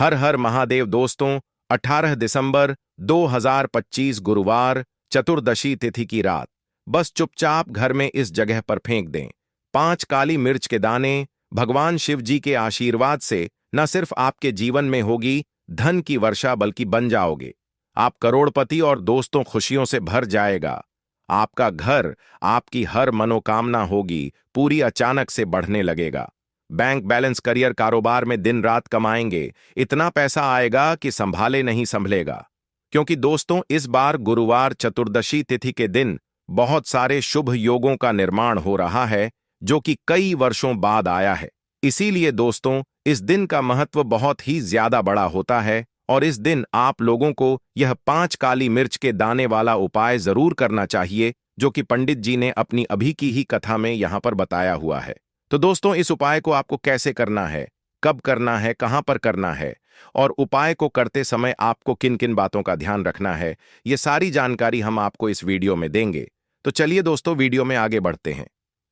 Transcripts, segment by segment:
हर हर महादेव दोस्तों। 18 दिसंबर 2025 गुरुवार, चतुर्दशी तिथि की रात। बस चुपचाप घर में इस जगह पर फेंक दें 5 काली मिर्च के दाने। भगवान शिव जी के आशीर्वाद से न सिर्फ आपके जीवन में होगी धन की वर्षा, बल्कि बन जाओगे आप करोड़पति और दोस्तों खुशियों से भर जाएगा। आपका घर, आपकी हर मनोकामना होगी पूरी, अचानक से बढ़ने लगेगा। बैंक बैलेंस, करियर, कारोबार में दिन रात कमाएंगे, इतना पैसा आएगा कि संभाले नहीं संभलेगा। क्योंकि दोस्तों, इस बार गुरुवार चतुर्दशी तिथि के दिन बहुत सारे शुभ योगों का निर्माण हो रहा है, जो कि कई वर्षों बाद आया है। इसीलिए दोस्तों, इस दिन का महत्व बहुत ही ज्यादा बड़ा होता है और इस दिन आप लोगों को यह 5 काली मिर्च के दाने वाला उपाय जरूर करना चाहिए, जो कि पंडित जी ने अपनी अभी की ही कथा में यहां पर बताया हुआ है। तो दोस्तों, इस उपाय को आपको कैसे करना है, कब करना है, कहां पर करना है और उपाय को करते समय आपको किन किन बातों का ध्यान रखना है, ये सारी जानकारी हम आपको इस वीडियो में देंगे। तो चलिए दोस्तों, वीडियो में आगे बढ़ते हैं।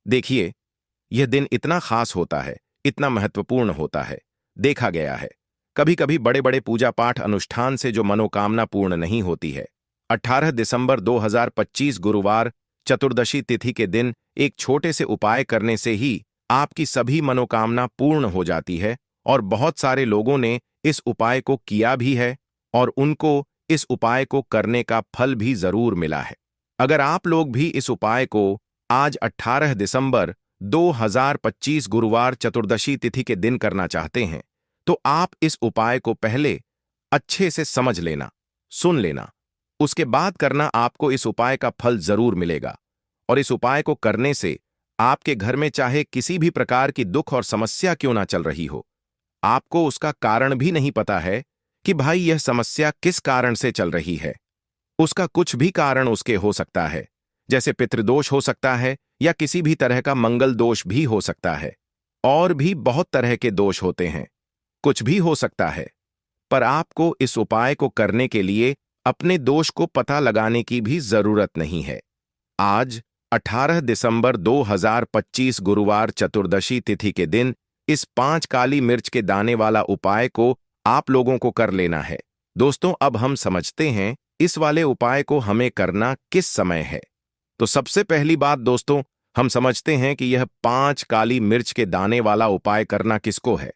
देखिए, यह दिन इतना खास होता है, इतना महत्वपूर्ण होता है। देखा गया है कभी कभी बड़े बड़े पूजा पाठ अनुष्ठान से जो मनोकामना पूर्ण नहीं होती है। 18 दिसंबर 2025 गुरुवार चतुर्दशी तिथि के दिन एक छोटे से उपाय करने से ही आपकी सभी मनोकामना पूर्ण हो जाती है। और बहुत सारे लोगों ने इस उपाय को किया भी है और उनको इस उपाय को करने का फल भी जरूर मिला है। अगर आप लोग भी इस उपाय को आज 18 दिसंबर 2025 गुरुवार चतुर्दशी तिथि के दिन करना चाहते हैं, तो आप इस उपाय को पहले अच्छे से समझ लेना, सुन लेना, उसके बाद करना। आपको इस उपाय का फल जरूर मिलेगा। और इस उपाय को करने से आपके घर में चाहे किसी भी प्रकार की दुख और समस्या क्यों ना चल रही हो, आपको उसका कारण भी नहीं पता है कि भाई यह समस्या किस कारण से चल रही है। उसका कुछ भी कारण उसके हो सकता है, जैसे पितृदोष हो सकता है या किसी भी तरह का मंगल दोष भी हो सकता है। और भी बहुत तरह के दोष होते हैं, कुछ भी हो सकता है। पर आपको इस उपाय को करने के लिए अपने दोष को पता लगाने की भी जरूरत नहीं है। आज 18 दिसंबर 2025 गुरुवार चतुर्दशी तिथि के दिन इस 5 काली मिर्च के दाने वाला उपाय को आप लोगों को कर लेना है। दोस्तों, अब हम समझते हैं इस वाले उपाय को हमें करना किस समय है। तो सबसे पहली बात दोस्तों, हम समझते हैं कि यह 5 काली मिर्च के दाने वाला उपाय करना किसको है।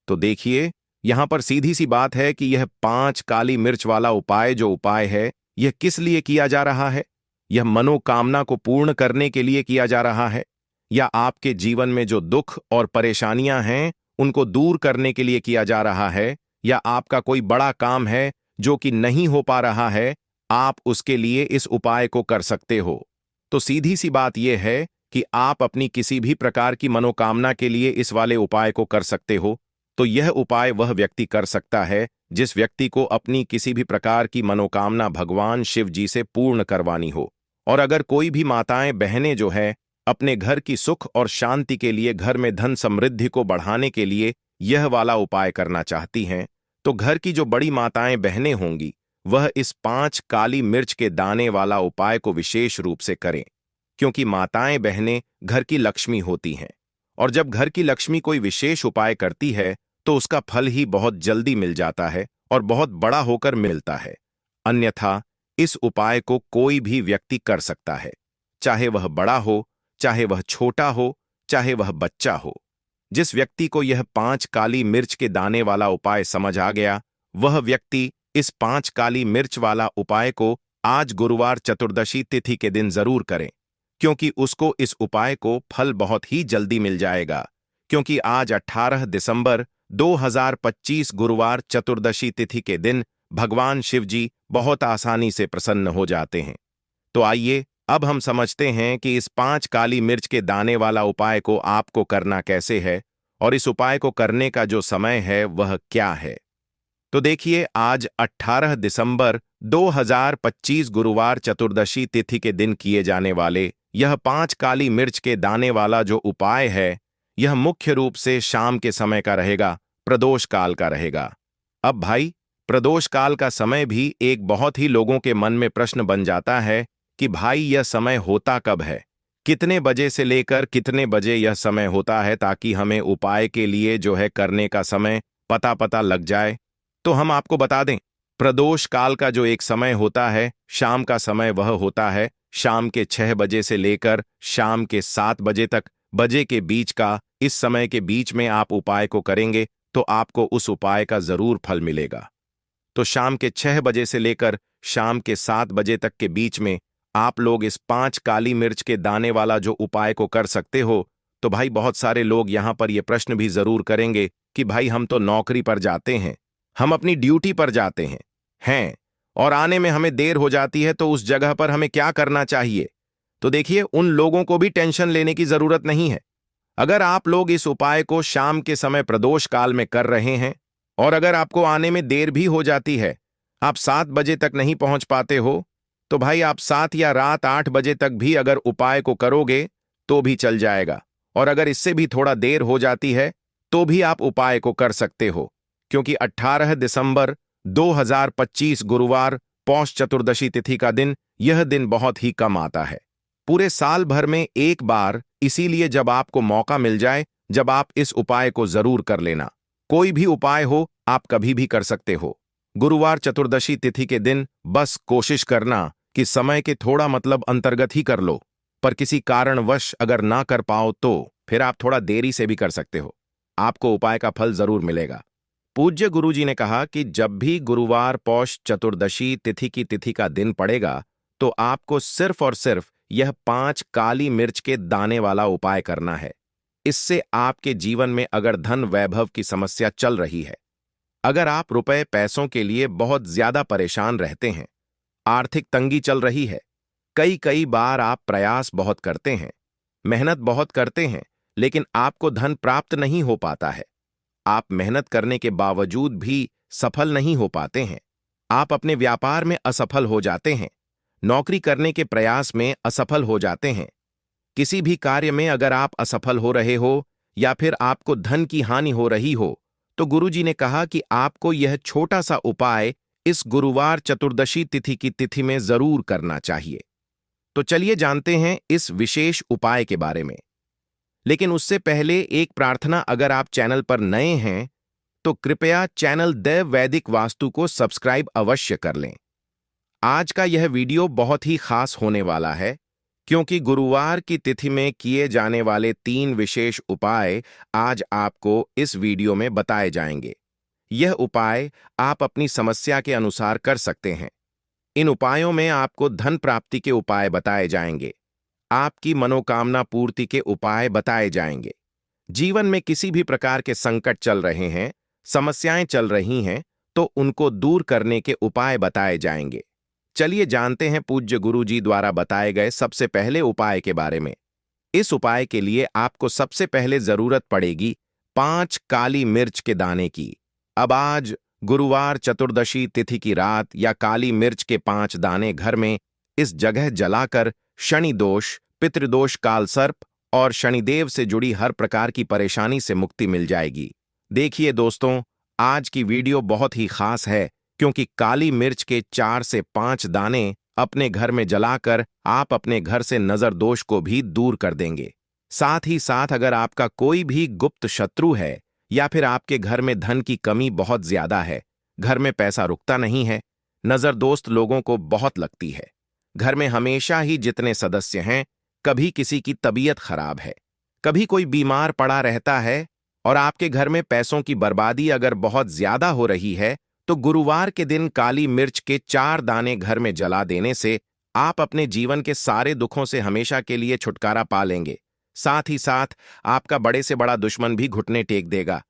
तो देखिए, यहां पर सीधी सी बात है कि यह 5 काली मिर्च वाला उपाय जो उपाय है, यह किस लिए किया जा रहा है। यह मनोकामना को पूर्ण करने के लिए किया जा रहा है, या आपके जीवन में जो दुख और परेशानियां हैं उनको दूर करने के लिए किया जा रहा है, या आपका कोई बड़ा काम है जो कि नहीं हो पा रहा है, आप उसके लिए इस उपाय को कर सकते हो। तो सीधी सी बात यह है कि आप अपनी किसी भी प्रकार की मनोकामना के लिए इस वाले उपाय को कर सकते हो। तो यह उपाय वह व्यक्ति कर सकता है जिस व्यक्ति को अपनी किसी भी प्रकार की मनोकामना भगवान शिव जी से पूर्ण करवानी हो। और अगर कोई भी माताएं बहनें जो है अपने घर की सुख और शांति के लिए, घर में धन समृद्धि को बढ़ाने के लिए यह वाला उपाय करना चाहती हैं, तो घर की जो बड़ी माताएं बहनें होंगी वह इस 5 काली मिर्च के दाने वाला उपाय को विशेष रूप से करें। क्योंकि माताएं बहनें घर की लक्ष्मी होती हैं, और जब घर की लक्ष्मी कोई विशेष उपाय करती है तो उसका फल ही बहुत जल्दी मिल जाता है और बहुत बड़ा होकर मिलता है। अन्यथा इस उपाय को कोई भी व्यक्ति कर सकता है, चाहे वह बड़ा हो, चाहे वह छोटा हो, चाहे वह बच्चा हो। जिस व्यक्ति को यह 5 काली मिर्च के दाने वाला उपाय समझ आ गया, वह व्यक्ति इस 5 काली मिर्च वाला उपाय को आज गुरुवार चतुर्दशी तिथि के दिन जरूर करें। क्योंकि उसको इस उपाय को फल बहुत ही जल्दी मिल जाएगा। क्योंकि आज 18 दिसंबर 2025 गुरुवार चतुर्दशी तिथि के दिन भगवान शिव जी बहुत आसानी से प्रसन्न हो जाते हैं। तो आइए अब हम समझते हैं कि इस 5 काली मिर्च के दाने वाला उपाय को आपको करना कैसे है और इस उपाय को करने का जो समय है वह क्या है। तो देखिए, आज 18 दिसंबर 2025 गुरुवार चतुर्दशी तिथि के दिन किए जाने वाले यह 5 काली मिर्च के दाने वाला जो उपाय है, यह मुख्य रूप से शाम के समय का रहेगा, प्रदोष काल का रहेगा। अब भाई, प्रदोष काल का समय भी एक बहुत ही लोगों के मन में प्रश्न बन जाता है कि भाई यह समय होता कब है, कितने बजे से लेकर कितने बजे यह समय होता है, ताकि हमें उपाय के लिए जो है करने का समय पता लग जाए। तो हम आपको बता दें, प्रदोष काल का जो एक समय होता है, शाम का समय, वह होता है शाम के 6 बजे से लेकर शाम के 7 बजे तक, बजे के बीच का। इस समय के बीच में आप उपाय को करेंगे तो आपको उस उपाय का जरूर फल मिलेगा। तो शाम के 6 बजे से लेकर शाम के 7 बजे तक के बीच में आप लोग इस 5 काली मिर्च के दाने वाला जो उपाय को कर सकते हो। तो भाई बहुत सारे लोग यहां पर ये प्रश्न भी जरूर करेंगे कि भाई हम तो नौकरी पर जाते हैं, हम अपनी ड्यूटी पर जाते हैं और आने में हमें देर हो जाती है, तो उस जगह पर हमें क्या करना चाहिए? तो देखिए, उन लोगों को भी टेंशन लेने की जरूरत नहीं है। अगर आप लोग इस उपाय को शाम के समय प्रदोष काल में कर रहे हैं और अगर आपको आने में देर भी हो जाती है, आप 7 बजे तक नहीं पहुंच पाते हो, तो भाई आप 7 या रात 8 बजे तक भी अगर उपाय को करोगे तो भी चल जाएगा। और अगर इससे भी थोड़ा देर हो जाती है तो भी आप उपाय को कर सकते हो, क्योंकि 18 दिसंबर 2025 गुरुवार पौष चतुर्दशी तिथि का दिन, यह दिन बहुत ही कम आता है पूरे साल भर में एक बार। इसीलिए जब आपको मौका मिल जाए, जब आप इस उपाय को जरूर कर लेना। कोई भी उपाय हो, आप कभी भी कर सकते हो। गुरुवार चतुर्दशी तिथि के दिन बस कोशिश करना कि समय के थोड़ा मतलब अंतर्गत ही कर लो, पर किसी कारणवश अगर ना कर पाओ तो फिर आप थोड़ा देरी से भी कर सकते हो, आपको उपाय का फल जरूर मिलेगा। पूज्य गुरुजी ने कहा कि जब भी गुरुवार पौष चतुर्दशी तिथि की तिथि का दिन पड़ेगा तो आपको सिर्फ और सिर्फ यह 5 काली मिर्च के दाने वाला उपाय करना है। इससे आपके जीवन में अगर धन वैभव की समस्या चल रही है, अगर आप रुपए पैसों के लिए बहुत ज्यादा परेशान रहते हैं, आर्थिक तंगी चल रही है, कई बार आप प्रयास बहुत करते हैं, मेहनत बहुत करते हैं, लेकिन आपको धन प्राप्त नहीं हो पाता है, आप मेहनत करने के बावजूद भी सफल नहीं हो पाते हैं, आप अपने व्यापार में असफल हो जाते हैं, नौकरी करने के प्रयास में असफल हो जाते हैं, किसी भी कार्य में अगर आप असफल हो रहे हो या फिर आपको धन की हानि हो रही हो, तो गुरुजी ने कहा कि आपको यह छोटा सा उपाय इस गुरुवार चतुर्दशी तिथि की तिथि में जरूर करना चाहिए। तो चलिए जानते हैं इस विशेष उपाय के बारे में। लेकिन उससे पहले एक प्रार्थना, अगर आप चैनल पर नए हैं तो कृपया चैनल देव वैदिक वास्तु को सब्सक्राइब अवश्य कर लें। आज का यह वीडियो बहुत ही खास होने वाला है, क्योंकि गुरुवार की तिथि में किए जाने वाले 3 विशेष उपाय आज आपको इस वीडियो में बताए जाएंगे। यह उपाय आप अपनी समस्या के अनुसार कर सकते हैं। इन उपायों में आपको धन प्राप्ति के उपाय बताए जाएंगे, आपकी मनोकामना पूर्ति के उपाय बताए जाएंगे। जीवन में किसी भी प्रकार के संकट चल रहे हैं, समस्याएं चल रही हैं, तो उनको दूर करने के उपाय बताए जाएंगे। चलिए जानते हैं पूज्य गुरुजी द्वारा बताए गए सबसे पहले उपाय के बारे में। इस उपाय के लिए आपको सबसे पहले जरूरत पड़ेगी 5 काली मिर्च के दाने की। अब आज गुरुवार चतुर्दशी तिथि की रात या काली मिर्च के 5 दाने घर में इस जगह जलाकर शनि दोष, पितृदोष, काल सर्प और शनिदेव से जुड़ी हर प्रकार की परेशानी से मुक्ति मिल जाएगी। देखिए दोस्तों, आज की वीडियो बहुत ही खास है, क्योंकि काली मिर्च के 4 से 5 दाने अपने घर में जलाकर आप अपने घर से नजर दोष को भी दूर कर देंगे। साथ ही साथ अगर आपका कोई भी गुप्त शत्रु है या फिर आपके घर में धन की कमी बहुत ज्यादा है, घर में पैसा रुकता नहीं है, नजर दोस्त लोगों को बहुत लगती है, घर में हमेशा ही जितने सदस्य हैं, कभी किसी की तबीयत खराब है, कभी कोई बीमार पड़ा रहता है और आपके घर में पैसों की बर्बादी अगर बहुत ज्यादा हो रही है, तो गुरुवार के दिन काली मिर्च के 4 दाने घर में जला देने से आप अपने जीवन के सारे दुखों से हमेशा के लिए छुटकारा पा लेंगे। साथ ही साथ आपका बड़े से बड़ा दुश्मन भी घुटने टेक देगा,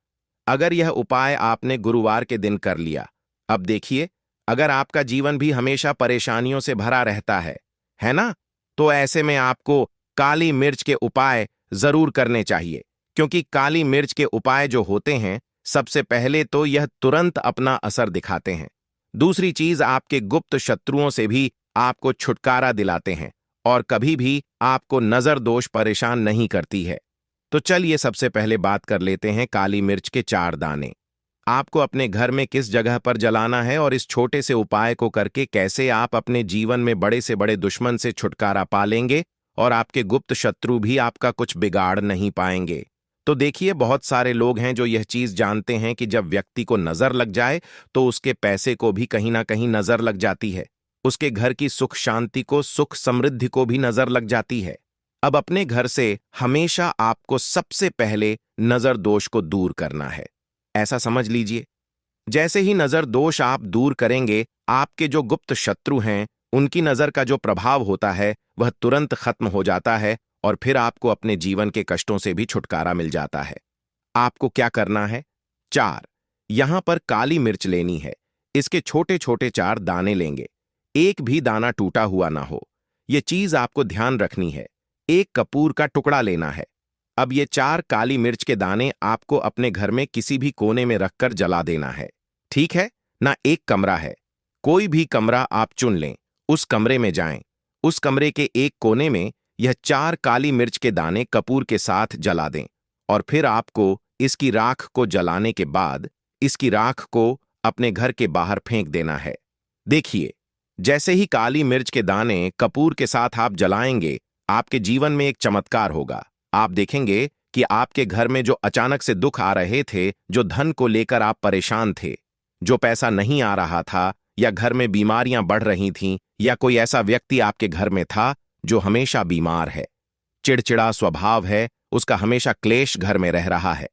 अगर यह उपाय आपने गुरुवार के दिन कर लिया। अब देखिए, अगर आपका जीवन भी हमेशा परेशानियों से भरा रहता है ना, तो ऐसे में आपको काली मिर्च के उपाय जरूर करने चाहिए, क्योंकि काली मिर्च के उपाय जो होते हैं, सबसे पहले तो यह तुरंत अपना असर दिखाते हैं, दूसरी चीज आपके गुप्त शत्रुओं से भी आपको छुटकारा दिलाते हैं और कभी भी आपको नजर दोष परेशान नहीं करती है। तो चलिए सबसे पहले बात कर लेते हैं काली मिर्च के 4 दाने। आपको अपने घर में किस जगह पर जलाना है और इस छोटे से उपाय को करके कैसे आप अपने जीवन में बड़े से बड़े दुश्मन से छुटकारा पा लेंगे और आपके गुप्त शत्रु भी आपका कुछ बिगाड़ नहीं पाएंगे। तो देखिए, बहुत सारे लोग हैं जो यह चीज जानते हैं कि जब व्यक्ति को नजर लग जाए तो उसके पैसे को भी कहीं ना कहीं नजर लग जाती है, उसके घर की सुख शांति को, सुख समृद्धि को भी नजर लग जाती है। अब अपने घर से हमेशा आपको सबसे पहले नजर दोष को दूर करना है। ऐसा समझ लीजिए, जैसे ही नजर दोष आप दूर करेंगे, आपके जो गुप्त शत्रु हैं उनकी नजर का जो प्रभाव होता है वह तुरंत खत्म हो जाता है और फिर आपको अपने जीवन के कष्टों से भी छुटकारा मिल जाता है। आपको क्या करना है? 4, यहां पर काली मिर्च लेनी है। इसके छोटे छोटे 4 दाने लेंगे, एक भी दाना टूटा हुआ ना हो, यह चीज आपको ध्यान रखनी है। एक कपूर का टुकड़ा लेना है। अब ये 4 काली मिर्च के दाने आपको अपने घर में किसी भी कोने में रखकर जला देना है। ठीक है ना? एक कमरा है, कोई भी कमरा आप चुन लें, उस कमरे में जाएं। उस कमरे के एक कोने में यह 4 काली मिर्च के दाने कपूर के साथ जला दें और फिर आपको इसकी राख को जलाने के बाद इसकी राख को अपने घर के बाहर फेंक देना है। देखिए, जैसे ही काली मिर्च के दाने कपूर के साथ आप जलाएंगे, आपके जीवन में एक चमत्कार होगा। आप देखेंगे कि आपके घर में जो अचानक से दुख आ रहे थे, जो धन को लेकर आप परेशान थे, जो पैसा नहीं आ रहा था, या घर में बीमारियां बढ़ रही थीं, या कोई ऐसा व्यक्ति आपके घर में था जो हमेशा बीमार है, चिड़चिड़ा स्वभाव है, उसका हमेशा क्लेश घर में रह रहा है,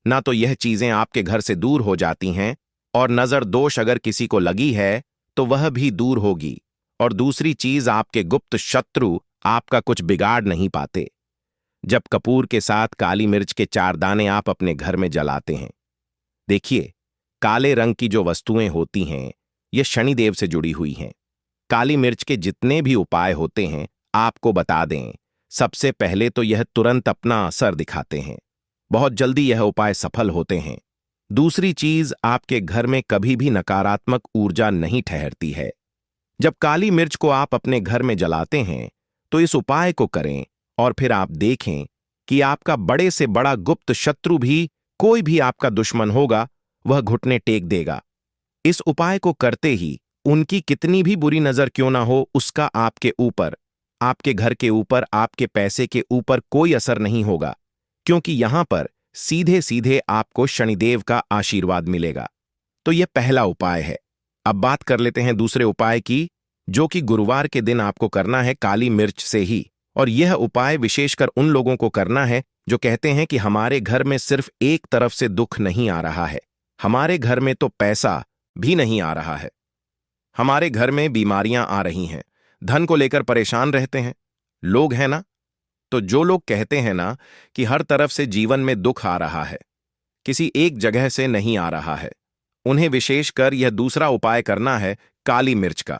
ना तो यह चीजें आपके घर से दूर हो जाती हैं, और नजर दोष अगर किसी को लगी है तो वह भी दूर होगी। और दूसरी चीज, आपके गुप्त शत्रु आपका कुछ बिगाड़ नहीं पाते। जब कपूर के साथ काली मिर्च के 4 दाने आप अपने घर में जलाते हैं, देखिए, काले रंग की जो वस्तुएं होती हैं ये शनिदेव से जुड़ी हुई हैं। काली मिर्च के जितने भी उपाय होते हैं आपको बता दें, सबसे पहले तो यह तुरंत अपना असर दिखाते हैं, बहुत जल्दी यह उपाय सफल होते हैं। दूसरी चीज, आपके घर में कभी भी नकारात्मक ऊर्जा नहीं ठहरती है। जब काली मिर्च को आप अपने घर में जलाते हैं तो इस उपाय को करें और फिर आप देखें कि आपका बड़े से बड़ा गुप्त शत्रु भी, कोई भी आपका दुश्मन होगा, वह घुटने टेक देगा। इस उपाय को करते ही उनकी कितनी भी बुरी नजर क्यों ना हो, उसका आपके ऊपर, आपके घर के ऊपर, आपके पैसे के ऊपर कोई असर नहीं होगा, क्योंकि यहां पर सीधे सीधे आपको शनिदेव का आशीर्वाद मिलेगा। तो यह पहला उपाय है। अब बात कर लेते हैं दूसरे उपाय की, जो कि गुरुवार के दिन आपको करना है काली मिर्च से ही। और यह उपाय विशेषकर उन लोगों को करना है जो कहते हैं कि हमारे घर में सिर्फ एक तरफ से दुख नहीं आ रहा है, हमारे घर में तो पैसा भी नहीं आ रहा है, हमारे घर में बीमारियां आ रही हैं, धन को लेकर परेशान रहते हैं लोग, हैं ना? तो जो लोग कहते हैं ना कि हर तरफ से जीवन में दुख आ रहा है, किसी एक जगह से नहीं आ रहा है, उन्हें विशेषकर यह दूसरा उपाय करना है काली मिर्च का।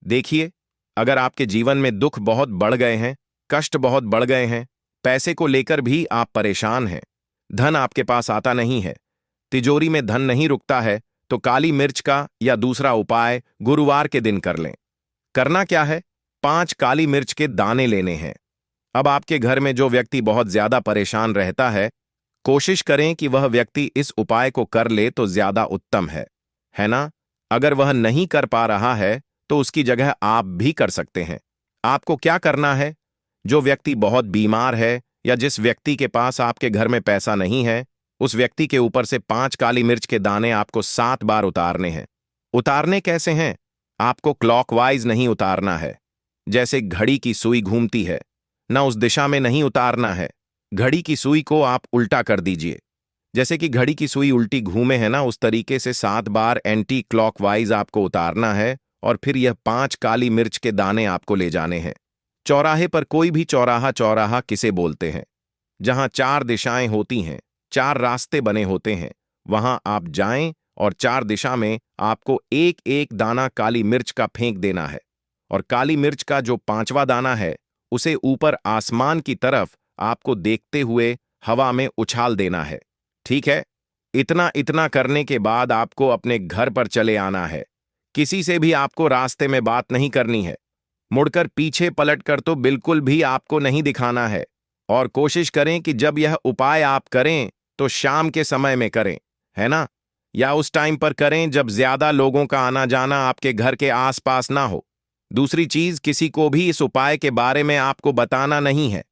देखिए, अगर आपके जीवन में दुख बहुत बढ़ गए हैं, कष्ट बहुत बढ़ गए हैं, पैसे को लेकर भी आप परेशान हैं, धन आपके पास आता नहीं है, तिजोरी में धन नहीं रुकता है, तो काली मिर्च का या दूसरा उपाय गुरुवार के दिन कर लें। करना क्या है? 5 काली मिर्च के दाने लेने हैं। अब आपके घर में जो व्यक्ति बहुत ज्यादा परेशान रहता है, कोशिश करें कि वह व्यक्ति इस उपाय को कर ले तो ज्यादा उत्तम है ना? अगर वह नहीं कर पा रहा है तो उसकी जगह आप भी कर सकते हैं। आपको क्या करना है? जो व्यक्ति बहुत बीमार है या जिस व्यक्ति के पास आपके घर में पैसा नहीं है, उस व्यक्ति के ऊपर से 5 काली मिर्च के दाने आपको 7 बार उतारने हैं। उतारने कैसे हैं? आपको क्लॉकवाइज नहीं उतारना है, जैसे घड़ी की सुई घूमती है, ना उस दिशा में नहीं उतारना है। घड़ी की सुई को आप उल्टा कर दीजिए, जैसे कि घड़ी की सुई उल्टी घूमे है ना, उस तरीके से 7 बार एंटी क्लॉकवाइज आपको उतारना है। और फिर यह 5 काली मिर्च के दाने आपको ले जाने हैं चौराहे पर। कोई भी चौराहा, चौराहा किसे बोलते हैं? जहां 4 दिशाएं होती हैं, 4 रास्ते बने होते हैं, वहां आप जाएं और 4 दिशा में आपको एक एक दाना काली मिर्च का फेंक देना है। और काली मिर्च का जो 5वां दाना है उसे ऊपर आसमान की तरफ आपको देखते हुए हवा में उछाल देना है। ठीक है? इतना इतना करने के बाद आपको अपने घर पर चले आना है। किसी से भी आपको रास्ते में बात नहीं करनी है, मुड़कर पीछे पलटकर तो बिल्कुल भी आपको नहीं दिखाना है। और कोशिश करें कि जब यह उपाय आप करें तो शाम के समय में करें, है ना? या उस टाइम पर करें जब ज्यादा लोगों का आना जाना आपके घर के आसपास ना हो। दूसरी चीज, किसी को भी इस उपाय के बारे में आपको बताना नहीं है,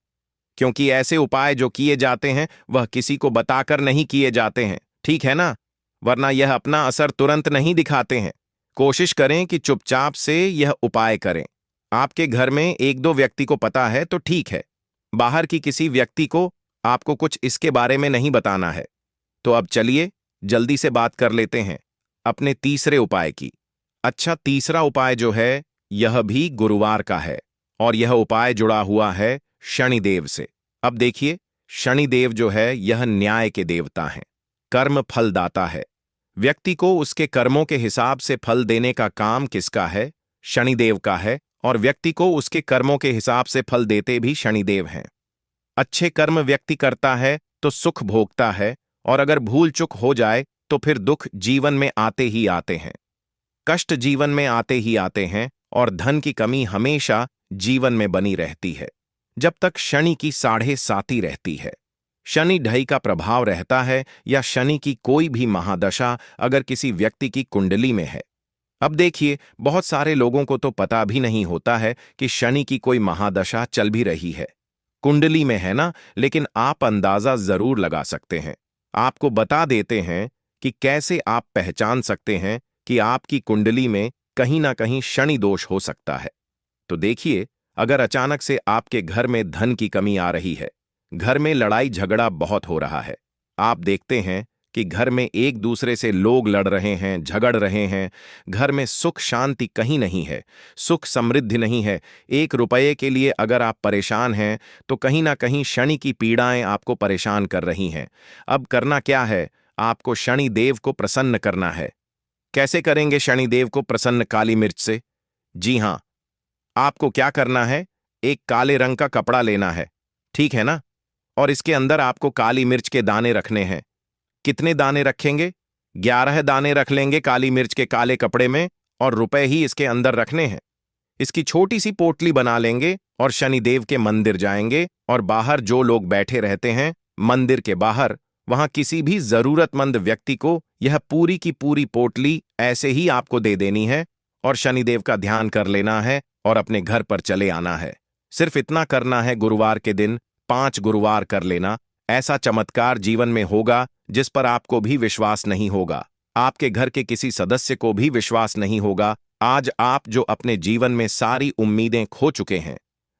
क्योंकि ऐसे उपाय जो किए जाते हैं वह किसी को बताकर नहीं किए जाते हैं, ठीक है ना? वरना यह अपना असर तुरंत नहीं दिखाते हैं। कोशिश करें कि चुपचाप से यह उपाय करें। आपके घर में एक दो व्यक्ति को पता है तो ठीक है, बाहर की किसी व्यक्ति को आपको कुछ इसके बारे में नहीं बताना है। तो अब चलिए जल्दी से बात कर लेते हैं अपने तीसरे उपाय की। अच्छा, तीसरा उपाय जो है यह भी गुरुवार का है और यह उपाय जुड़ा हुआ है शनिदेव से। अब देखिए, शनिदेव जो है यह न्याय के देवता हैं, कर्म फलदाता है। व्यक्ति को उसके कर्मों के हिसाब से फल देने का काम किसका है? शनिदेव का है, और व्यक्ति को उसके कर्मों के हिसाब से फल देते भी शनिदेव हैं। अच्छे कर्म व्यक्ति करता है तो सुख भोगता है, और अगर भूल चूक हो जाए तो फिर दुख जीवन में आते ही आते हैं, कष्ट जीवन में आते ही आते हैं, और धन की कमी हमेशा जीवन में बनी रहती है जब तक शनि की 7.5 रहती है। शनि ढाई का प्रभाव रहता है, या शनि की कोई भी महादशा अगर किसी व्यक्ति की कुंडली में है। अब देखिए, बहुत सारे लोगों को तो पता भी नहीं होता है कि शनि की कोई महादशा चल भी रही है, कुंडली में है ना, लेकिन आप अंदाजा जरूर लगा सकते हैं। आपको बता देते हैं कि कैसे आप पहचान सकते हैं कि आपकी कुंडली में कहीं ना कहीं शनि दोष हो सकता है। तो देखिए, अगर अचानक से आपके घर में धन की कमी आ रही है, घर में लड़ाई झगड़ा बहुत हो रहा है, आप देखते हैं कि घर में एक दूसरे से लोग लड़ रहे हैं, झगड़ रहे हैं, घर में सुख शांति कहीं नहीं है, सुख समृद्धि नहीं है, 1 रुपये के लिए अगर आप परेशान हैं तो कहीं ना कहीं शनि की पीड़ाएं आपको परेशान कर रही हैं। अब करना क्या है? आपको शनि देव को प्रसन्न करना है। कैसे करेंगे शनि देव को प्रसन्न? काली मिर्च से। जी हां, आपको क्या करना है, एक काले रंग का कपड़ा लेना है, ठीक है ना, और इसके अंदर आपको काली मिर्च के दाने रखने हैं। कितने दाने रखेंगे? 11 दाने रख लेंगे काली मिर्च के काले कपड़े में, और रुपए ही इसके अंदर रखने हैं। इसकी छोटी सी पोटली बना लेंगे और शनिदेव के मंदिर जाएंगे, और बाहर जो लोग बैठे रहते हैं मंदिर के बाहर, वहां किसी भी जरूरतमंद व्यक्ति को यह पूरी की पूरी पोटली ऐसे ही आपको दे देनी है, और शनिदेव का ध्यान कर लेना है और अपने घर पर चले आना है। सिर्फ इतना करना है, गुरुवार के दिन 5 गुरुवार कर लेना। ऐसा चमत्कार जीवन में होगा जिस पर आपको भी विश्वास नहीं होगा, आपके घर के किसी सदस्य को भी विश्वास नहीं होगा। आज आप जो अपने जीवन में सारी उम्मीदें खो चुके हैं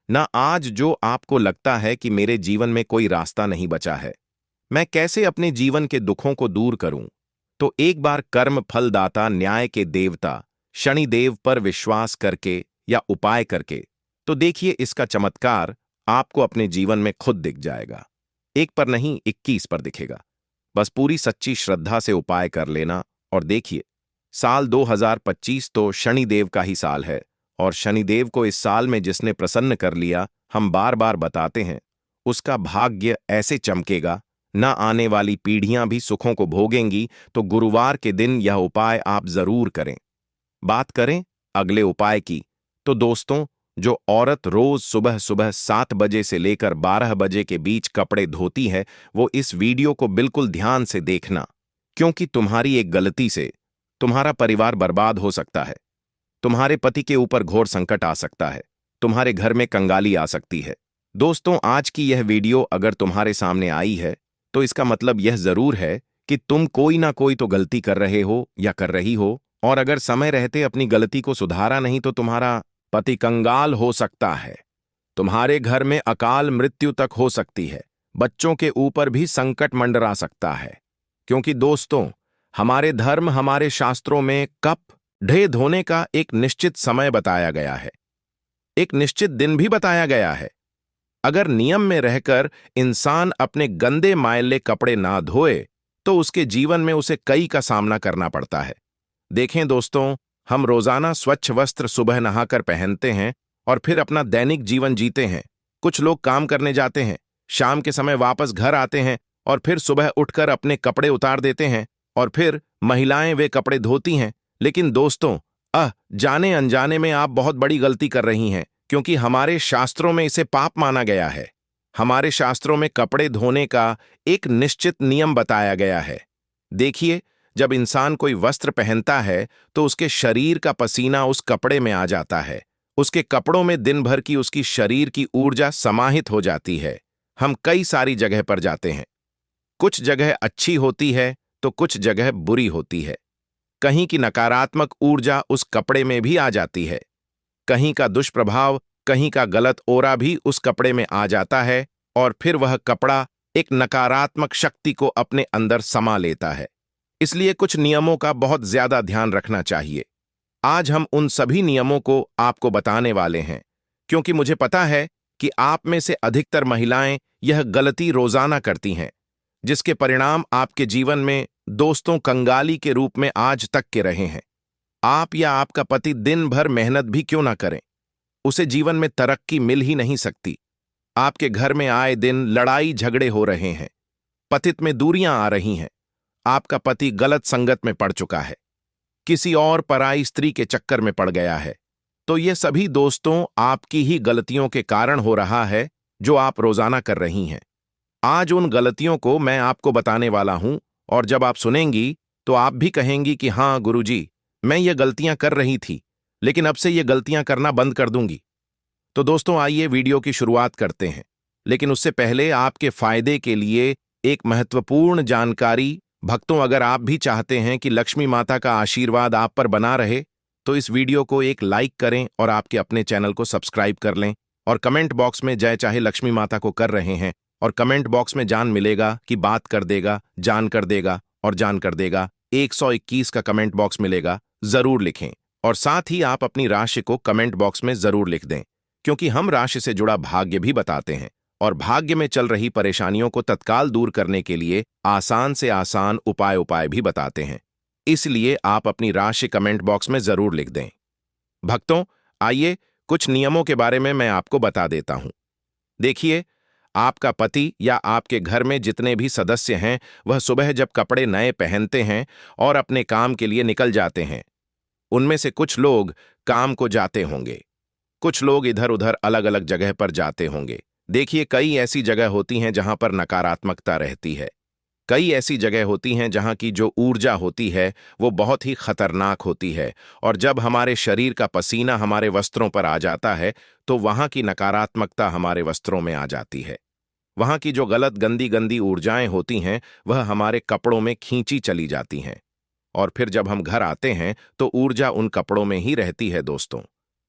ना, आज जो आपको लगता है कि मेरे जीवन में कोई रास्ता नहीं बचा है, मैं कैसे अपने जीवन के दुखों को दूर करूं, तो एक बार कर्म फलदाता न्याय के देवता शनिदेव पर विश्वास करके या उपाय करके, तो देखिए इसका चमत्कार आपको अपने जीवन में खुद दिख जाएगा। एक पर नहीं, 21 पर दिखेगा। बस पूरी सच्ची श्रद्धा से उपाय कर लेना, और देखिए, साल 2025 तो शनिदेव का ही साल है, और शनिदेव को इस साल में जिसने प्रसन्न कर लिया, हम बार बार बताते हैं, उसका भाग्य ऐसे चमकेगा, ना आने वाली पीढ़ियां भी सुखों को भोगेंगी। तो गुरुवार के दिन यह उपाय आप जरूर करें। बात करें अगले उपाय की, तो दोस्तों, जो औरत रोज सुबह सुबह 7 बजे से लेकर 12 बजे के बीच कपड़े धोती है, वो इस वीडियो को बिल्कुल ध्यान से देखना, क्योंकि तुम्हारी एक गलती से तुम्हारा परिवार बर्बाद हो सकता है, तुम्हारे पति के ऊपर घोर संकट आ सकता है, तुम्हारे घर में कंगाली आ सकती है। दोस्तों, आज की यह वीडियो अगर तुम्हारे सामने आई है तो इसका मतलब यह जरूर है कि तुम कोई ना कोई तो गलती कर रहे हो या कर रही हो, और अगर समय रहते अपनी गलती को सुधारा नहीं तो तुम्हारा पति कंगाल हो सकता है, तुम्हारे घर में अकाल मृत्यु तक हो सकती है, बच्चों के ऊपर भी संकट मंडरा सकता है। क्योंकि दोस्तों, हमारे धर्म, हमारे शास्त्रों में कप ढे धोने का एक निश्चित समय बताया गया है, एक निश्चित दिन भी बताया गया है। अगर नियम में रहकर इंसान अपने गंदे मैले कपड़े ना धोए तो उसके जीवन में उसे कई का सामना करना पड़ता है। देखें दोस्तों, हम रोजाना स्वच्छ वस्त्र सुबह नहाकर पहनते हैं और फिर अपना दैनिक जीवन जीते हैं। कुछ लोग काम करने जाते हैं, शाम के समय वापस घर आते हैं और फिर सुबह उठकर अपने कपड़े उतार देते हैं, और फिर महिलाएं वे कपड़े धोती हैं। लेकिन दोस्तों, जाने अनजाने में आप बहुत बड़ी गलती कर रही हैं, क्योंकि हमारे शास्त्रों में इसे पाप माना गया है। हमारे शास्त्रों में कपड़े धोने का एक निश्चित नियम बताया गया है। देखिए, जब इंसान कोई वस्त्र पहनता है तो उसके शरीर का पसीना उस कपड़े में आ जाता है, उसके कपड़ों में दिन भर की उसकी शरीर की ऊर्जा समाहित हो जाती है। हम कई सारी जगह पर जाते हैं। कुछ जगह अच्छी होती है तो कुछ जगह बुरी होती है। कहीं की नकारात्मक ऊर्जा उस कपड़े में भी आ जाती है। कहीं का दुष्प्रभाव, कहीं का गलत ओरा भी उस कपड़े में आ जाता है और फिर वह कपड़ा एक नकारात्मक शक्ति को अपने अंदर समा लेता है। इसलिए कुछ नियमों का बहुत ज्यादा ध्यान रखना चाहिए। आज हम उन सभी नियमों को आपको बताने वाले हैं, क्योंकि मुझे पता है कि आप में से अधिकतर महिलाएं यह गलती रोजाना करती हैं, जिसके परिणाम आपके जीवन में दोस्तों कंगाली के रूप में आज तक के रहे हैं। आप या आपका पति दिन भर मेहनत भी क्यों ना करें, उसे जीवन में तरक्की मिल ही नहीं सकती। आपके घर में आए दिन लड़ाई झगड़े हो रहे हैं, पतित में दूरियां आ रही हैं, आपका पति गलत संगत में पड़ चुका है, किसी और पराई स्त्री के चक्कर में पड़ गया है, तो ये सभी दोस्तों आपकी ही गलतियों के कारण हो रहा है जो आप रोजाना कर रही हैं। आज उन गलतियों को मैं आपको बताने वाला हूं और जब आप सुनेंगी तो आप भी कहेंगी कि हाँ गुरुजी, मैं ये गलतियां कर रही थी, लेकिन अब से ये गलतियां करना बंद कर दूंगी। तो दोस्तों आइए वीडियो की शुरुआत करते हैं, लेकिन उससे पहले आपके फायदे के लिए एक महत्वपूर्ण जानकारी। भक्तों, अगर आप भी चाहते हैं कि लक्ष्मी माता का आशीर्वाद आप पर बना रहे तो इस वीडियो को एक लाइक करें और आपके अपने चैनल को सब्सक्राइब कर लें और कमेंट बॉक्स में जय चाहे लक्ष्मी माता को कर रहे हैं और कमेंट बॉक्स में जान मिलेगा कि बात कर देगा, जान कर देगा और जान कर देगा 121 का कमेंट बॉक्स मिलेगा, जरूर लिखें। और साथ ही आप अपनी राशि को कमेंट बॉक्स में जरूर लिख दें, क्योंकि हम राशि से जुड़ा भाग्य भी बताते हैं और भाग्य में चल रही परेशानियों को तत्काल दूर करने के लिए आसान से आसान उपाय भी बताते हैं। इसलिए आप अपनी राशि कमेंट बॉक्स में जरूर लिख दें। भक्तों, आइए कुछ नियमों के बारे में मैं आपको बता देता हूं। देखिए, आपका पति या आपके घर में जितने भी सदस्य हैं, वह सुबह जब कपड़े नए पहनते हैं और अपने काम के लिए निकल जाते हैं, उनमें से कुछ लोग काम को जाते होंगे, कुछ लोग इधर उधर अलग अलग जगह पर जाते होंगे। देखिए, कई ऐसी जगह होती हैं जहां पर नकारात्मकता रहती है। कई ऐसी जगह होती हैं जहां की जो ऊर्जा होती है वो बहुत ही खतरनाक होती है, और जब हमारे शरीर का पसीना हमारे वस्त्रों पर आ जाता है तो वहां की नकारात्मकता हमारे वस्त्रों में आ जाती है। वहां की जो गलत गंदी गंदी ऊर्जाएं होती हैं वह हमारे कपड़ों में खींची चली जाती हैं, और फिर जब हम घर आते हैं तो ऊर्जा उन कपड़ों में ही रहती है। दोस्तों,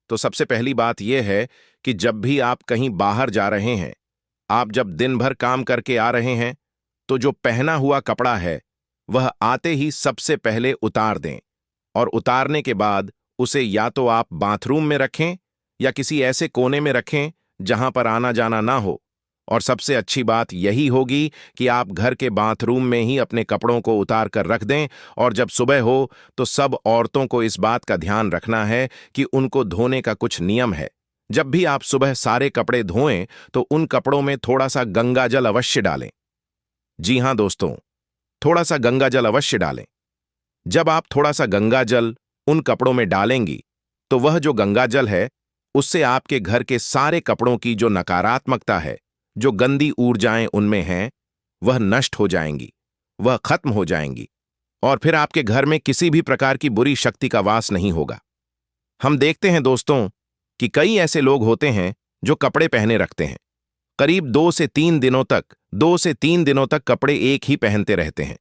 तो सबसे पहली बात यह है कि जब भी आप कहीं बाहर जा रहे हैं, आप जब दिन भर काम करके आ रहे हैं, तो जो पहना हुआ कपड़ा है वह आते ही सबसे पहले उतार दें, और उतारने के बाद उसे या तो आप बाथरूम में रखें या किसी ऐसे कोने में रखें जहां पर आना जाना ना हो। और सबसे अच्छी बात यही होगी कि आप घर के बाथरूम में ही अपने कपड़ों को उतार कर रख दें, और जब सुबह हो तो सब औरतों को इस बात का ध्यान रखना है कि उनको धोने का कुछ नियम है। जब भी आप सुबह सारे कपड़े धोएं तो उन कपड़ों में थोड़ा सा गंगा जल अवश्य डालें। जी हां दोस्तों, थोड़ा सा गंगा जल अवश्य डालें। जब आप थोड़ा सा गंगा जल उन कपड़ों में डालेंगी तो वह जो गंगा जल है उससे आपके घर के सारे कपड़ों की जो नकारात्मकता है, जो गंदी ऊर्जाएं उनमें हैं, वह नष्ट हो जाएंगी, वह खत्म हो जाएंगी, और फिर आपके घर में किसी भी प्रकार की बुरी शक्ति का वास नहीं होगा। हम देखते हैं दोस्तों कि कई ऐसे लोग होते हैं जो कपड़े पहने रखते हैं, करीब 2 से 3 दिनों तक कपड़े एक ही पहनते रहते हैं।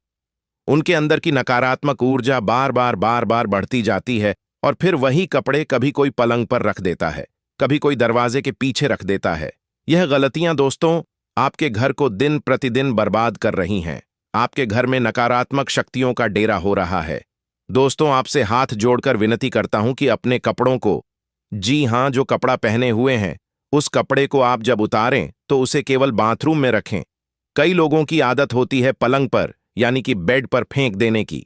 उनके अंदर की नकारात्मक ऊर्जा बार बार बढ़ती जाती है, और फिर वही कपड़े कभी कोई पलंग पर रख देता है, कभी कोई दरवाजे के पीछे रख देता है। यह गलतियां दोस्तों आपके घर को दिन प्रतिदिन बर्बाद कर रही हैं। आपके घर में नकारात्मक शक्तियों का डेरा हो रहा है। दोस्तों, आपसे हाथ जोड़कर विनती करता हूं कि अपने कपड़ों को, जी हां, जो कपड़ा पहने हुए हैं उस कपड़े को आप जब उतारें तो उसे केवल बाथरूम में रखें। कई लोगों की आदत होती है पलंग पर, यानी कि बेड पर फेंक देने की।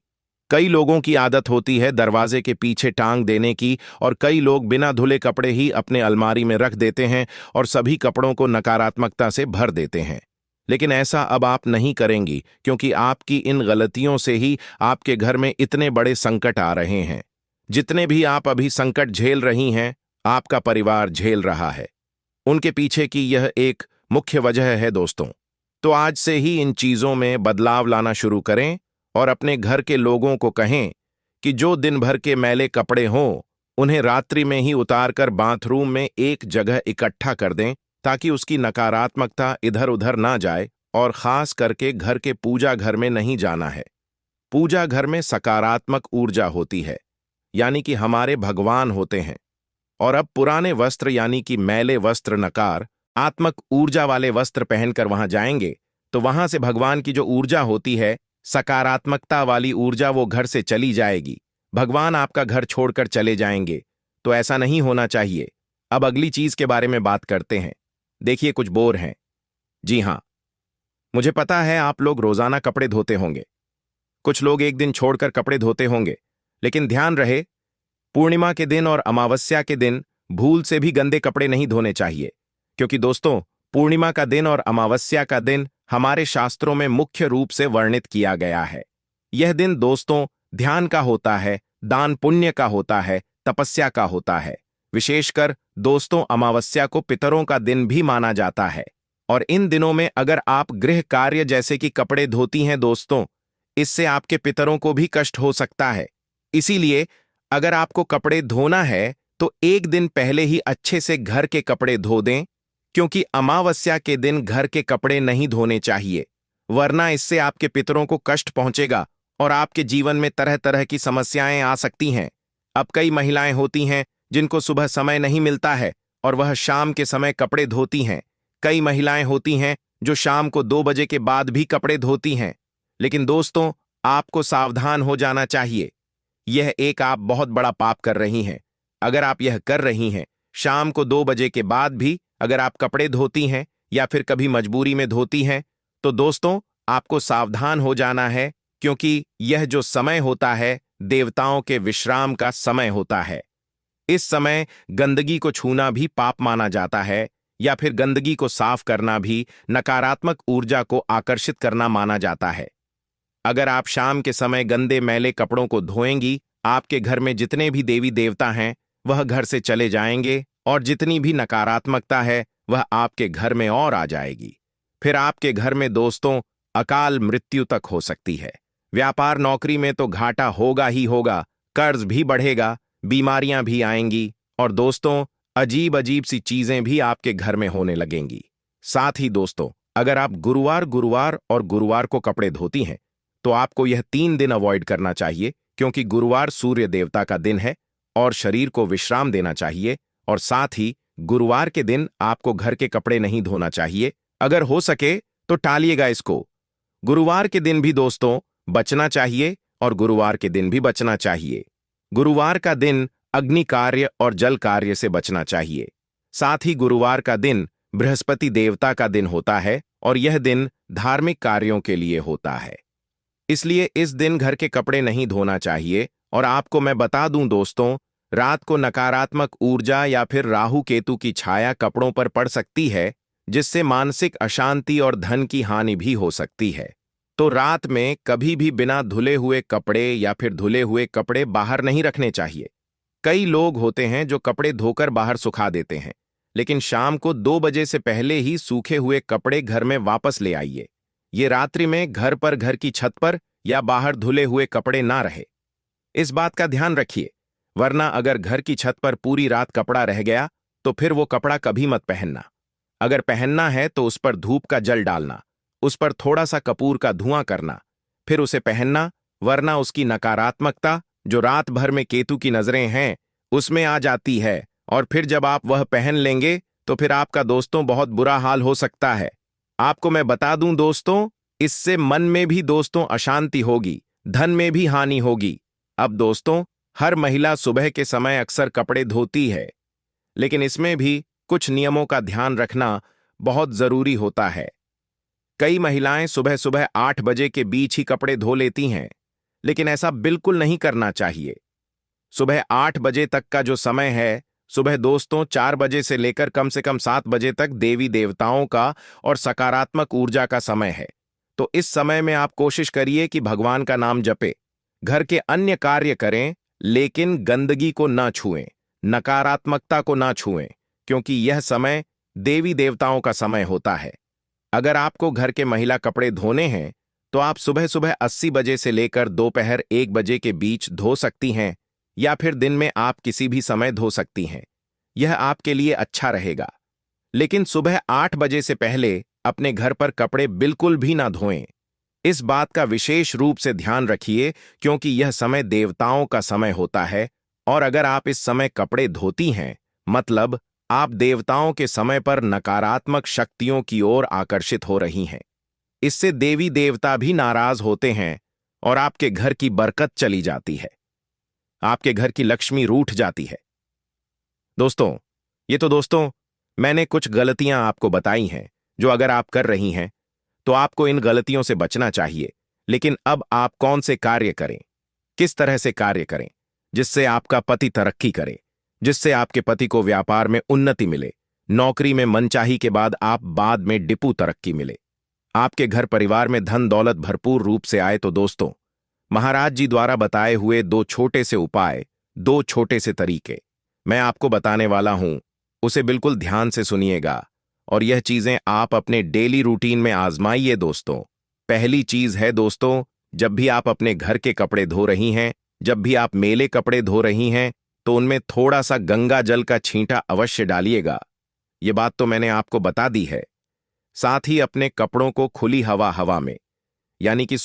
कई लोगों की आदत होती है दरवाजे के पीछे टांग देने की, और कई लोग बिना धुले कपड़े ही अपने अलमारी में रख देते हैं और सभी कपड़ों को नकारात्मकता से भर देते हैं। लेकिन ऐसा अब आप नहीं करेंगी, क्योंकि आपकी इन गलतियों से ही आपके घर में इतने बड़े संकट आ रहे हैं। जितने भी आप अभी संकट झेल रही हैं, आपका परिवार झेल रहा है। उनके पीछे की यह एक मुख्य वजह है दोस्तों। तो आज से ही इन चीजों में बदलाव लाना शुरू करें और अपने घर के लोगों को कहें कि जो दिन भर के मैले कपड़े हों उन्हें रात्रि में ही उतारकर बाथरूम में एक जगह इकट्ठा कर दें, ताकि उसकी नकारात्मकता इधर उधर ना जाए, और खास करके घर के पूजा घर में नहीं जाना है। पूजा घर में सकारात्मक ऊर्जा होती है, यानी कि हमारे भगवान होते हैं। और अब पुराने वस्त्र यानी कि मैले वस्त्र नकार आत्मक ऊर्जा वाले वस्त्र पहनकर वहां जाएंगे तो वहां से भगवान की जो ऊर्जा होती है, सकारात्मकता वाली ऊर्जा, वो घर से चली जाएगी। भगवान आपका घर छोड़कर चले जाएंगे, तो ऐसा नहीं होना चाहिए। अब अगली चीज के बारे में बात करते हैं। देखिए, कुछ बोर हैं। जी हां, मुझे पता है आप लोग रोजाना कपड़े धोते होंगे, कुछ लोग एक दिन छोड़कर कपड़े धोते होंगे, लेकिन ध्यान रहे, पूर्णिमा के दिन और अमावस्या के दिन भूल से भी गंदे कपड़े नहीं धोने चाहिए। क्योंकि दोस्तों, पूर्णिमा का दिन और अमावस्या का दिन हमारे शास्त्रों में मुख्य रूप से वर्णित किया गया है। यह दिन दोस्तों ध्यान का होता है, दान पुण्य का होता है, तपस्या का होता है। विशेषकर दोस्तों, अमावस्या को पितरों का दिन भी माना जाता है। और इन दिनों में अगर आप गृह कार्य जैसे कि कपड़े धोती हैं दोस्तों, इससे आपके पितरों को भी कष्ट हो सकता है। इसीलिए अगर आपको कपड़े धोना है तो एक दिन पहले ही अच्छे से घर के कपड़े धो दें, क्योंकि अमावस्या के दिन घर के कपड़े नहीं धोने चाहिए, वरना इससे आपके पितरों को कष्ट पहुंचेगा और आपके जीवन में तरह तरह की समस्याएं आ सकती हैं। अब कई महिलाएं होती हैं जिनको सुबह समय नहीं मिलता है और वह शाम के समय कपड़े धोती हैं। कई महिलाएं होती हैं जो शाम को 2 बजे के बाद भी कपड़े धोती हैं। लेकिन दोस्तों, आपको सावधान हो जाना चाहिए। यह एक आप बहुत बड़ा पाप कर रही हैं। अगर आप यह कर रही हैं, शाम को 2 बजे के बाद भी अगर आप कपड़े धोती हैं या फिर कभी मजबूरी में धोती हैं, तो दोस्तों आपको सावधान हो जाना है, क्योंकि यह जो समय होता है देवताओं के विश्राम का समय होता है। इस समय गंदगी को छूना भी पाप माना जाता है, या फिर गंदगी को साफ करना भी नकारात्मक ऊर्जा को आकर्षित करना माना जाता है। अगर आप शाम के समय गंदे मैले कपड़ों को धोएंगी, आपके घर में जितने भी देवी देवता हैं वह घर से चले जाएंगे और जितनी भी नकारात्मकता है वह आपके घर में और आ जाएगी। फिर आपके घर में दोस्तों अकाल मृत्यु तक हो सकती है। व्यापार नौकरी में तो घाटा होगा ही होगा, कर्ज भी बढ़ेगा, बीमारियां भी आएंगी और दोस्तों अजीब अजीब सी चीजें भी आपके घर में होने लगेंगी। साथ ही दोस्तों, अगर आप गुरुवार गुरुवार और गुरुवार को कपड़े धोती हैं तो आपको यह 3 दिन अवॉइड करना चाहिए, क्योंकि गुरुवार सूर्य देवता का दिन है और शरीर को विश्राम देना चाहिए। और साथ ही गुरुवार के दिन आपको घर के कपड़े नहीं धोना चाहिए। अगर हो सके तो टालिएगा इसको। गुरुवार के दिन भी दोस्तों बचना चाहिए और गुरुवार के दिन भी बचना चाहिए। गुरुवार का दिन अग्नि कार्य और जल कार्य से बचना चाहिए। साथ ही गुरुवार का दिन बृहस्पति देवता का दिन होता है और यह दिन धार्मिक कार्यों के लिए होता है। इसलिए इस दिन घर के कपड़े नहीं धोना चाहिए। और आपको मैं बता दूं दोस्तों, रात को नकारात्मक ऊर्जा या फिर राहु केतु की छाया कपड़ों पर पड़ सकती है, जिससे मानसिक अशांति और धन की हानि भी हो सकती है। तो रात में कभी भी बिना धुले हुए कपड़े या फिर धुले हुए कपड़े बाहर नहीं रखने चाहिए। कई लोग होते हैं जो कपड़े धोकर बाहर सुखा देते हैं, लेकिन शाम को 2 बजे से पहले ही सूखे हुए कपड़े घर में वापस ले आइए। ये रात्रि में घर पर, घर की छत पर या बाहर धुले हुए कपड़े ना रहे। इस बात का ध्यान रखिए, वरना अगर घर की छत पर पूरी रात कपड़ा रह गया तो फिर वो कपड़ा कभी मत पहनना। अगर पहनना है तो उस पर धूप का जल डालना, उस पर थोड़ा सा कपूर का धुआं करना, फिर उसे पहनना, वरना उसकी नकारात्मकता जो रात भर में केतु की नजरें हैं उसमें आ जाती है। और फिर जब आप वह पहन लेंगे तो फिर आपका दोस्तों बहुत बुरा हाल हो सकता है। आपको मैं बता दूं दोस्तों, इससे मन में भी दोस्तों अशांति होगी, धन में भी हानि होगी। अब दोस्तों, हर महिला सुबह के समय अक्सर कपड़े धोती है, लेकिन इसमें भी कुछ नियमों का ध्यान रखना बहुत जरूरी होता है। कई महिलाएं सुबह सुबह 8 बजे के बीच ही कपड़े धो लेती हैं, लेकिन ऐसा बिल्कुल नहीं करना चाहिए। सुबह 8 बजे तक का जो समय है, सुबह दोस्तों 4 बजे से लेकर कम से कम 7 बजे तक देवी देवताओं का और सकारात्मक ऊर्जा का समय है। तो इस समय में आप कोशिश करिए कि भगवान का नाम जपे, घर के अन्य कार्य करें, लेकिन गंदगी को ना छुएं, नकारात्मकता को ना छुएं, क्योंकि यह समय देवी देवताओं का समय होता है। अगर आपको घर के महिला कपड़े धोने हैं तो आप सुबह सुबह 80 बजे से लेकर दोपहर 1 बजे के बीच धो सकती हैं, या फिर दिन में आप किसी भी समय धो सकती हैं। यह आपके लिए अच्छा रहेगा। लेकिन सुबह 8 बजे से पहले अपने घर पर कपड़े बिल्कुल भी ना धोएं। इस बात का विशेष रूप से ध्यान रखिए क्योंकि यह समय देवताओं का समय होता है और अगर आप इस समय कपड़े धोती हैं, मतलब आप देवताओं के समय पर नकारात्मक शक्तियों की ओर आकर्षित हो रही हैं। इससे देवी देवता भी नाराज होते हैं और आपके घर की बरकत चली जाती है। आपके घर की लक्ष्मी रूठ जाती है। दोस्तों, मैंने कुछ गलतियां आपको बताई हैं जो अगर आप कर रही हैं तो आपको इन गलतियों से बचना चाहिए। लेकिन अब आप कौन से कार्य करें, किस तरह से कार्य करें जिससे आपका पति तरक्की करे, जिससे आपके पति को व्यापार में उन्नति मिले, नौकरी में मनचाही के बाद आप बाद में डिपू तरक्की मिले, आपके घर परिवार में धन दौलत भरपूर रूप से आए। तो दोस्तों, महाराज जी द्वारा बताए हुए दो छोटे से उपाय, दो छोटे से तरीके मैं आपको बताने वाला हूं, उसे बिल्कुल ध्यान से सुनिएगा और यह चीजें आप अपने डेली रूटीन में आजमाइए। दोस्तों, पहली चीज है दोस्तों, जब भी आप अपने घर के कपड़े धो रही हैं, जब भी आप मेले कपड़े धो रही हैं, तो उनमें थोड़ा सा गंगा जल का छींटा अवश्य डालिएगा। ये बात तो मैंने आपको बता दी है। साथ ही अपने कपड़ों को खुली हवा में, यानी कि